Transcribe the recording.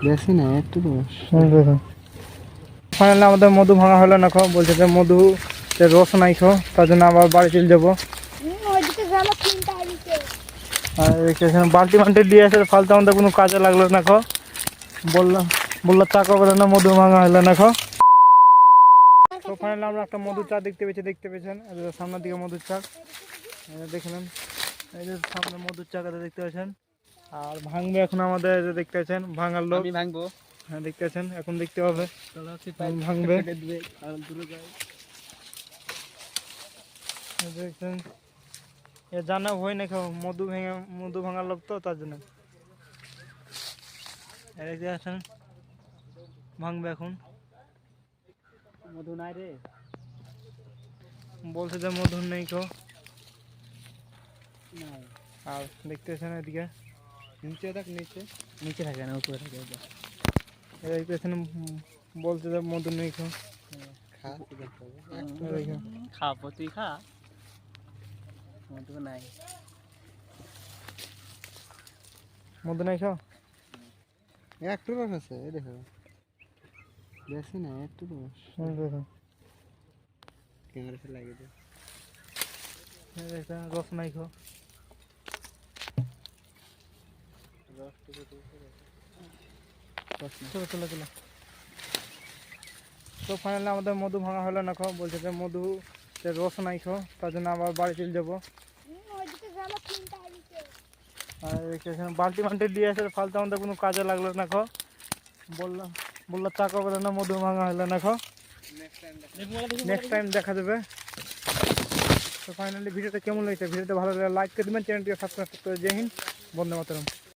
বেশি না একটু দোষ। ফাইনালি আমাদের মধু ভাঙা হলো না, বলছে যে মধু রস নাই তার জন্য আবার বাড়ি চলে যাবো। আর এখানে বালতি মাল্টি দিয়ে আসে, ফালতু আমাদের কোনো কাজে লাগলো না। বললো চা করবে না, মধু ভাঙা হলো না। তো ফাইনালি আমরা একটা মধুর চা দেখতে পেয়েছেন সামনের দিকে মধুর চা দেখলেন। এই যে সামনে মধুর চা দেখতে পাচ্ছেন। আর ভাঙবে এখন আমাদের দেখতে পাচ্ছেন ভাঙার লোক ভাঙবো। হ্যাঁ দেখতে পাচ্ছেন, এখন দেখতে হবে ভাঙবে। দেখছেন এ জানা হয় না মধু ভাঙার লোক তো তার জন্য দেখতে পাচ্ছেন ভাঙবে এখন। মধু নাই রে, বলছে যে মধু নেই আর দেখতে পাচ্ছেন এদিকে নিচে থাক, নিচে থাকে না, উপরে থাকে। দেখতে পাচ্ছেন বলছে যে মধু নেই খাবো, তুই খা। মধু নাই, মধু নাই একটু রস আছে, এই দেখো। বেশি না একটু রস। ক্যামেরা লাগিয়ে দে। রস নাই চলো। তো ফাইনালি আমাদের মধু ভাঙা হলো না, বলছে যে মধু রস নাই তার জন্য আবার বাড়ি চলে যাবো। আর এখানে বালতি মাল্টি দিয়ে আসে, ফালতু আমাদের কোনো কাজে লাগলো না। বললো চা করবে না, মধু ভাঙা হলো না। নেক্সট টাইম দেখা যাবে। তো ফাইনালি ভিডিওটা কেমন লাগছে? ভিডিওটা ভালো লাগলে লাইক করে দেবেন, চ্যানেলটিকে সাবস্ক্রাইব করে। জয় হিন্দ, বন্দে মাতরম।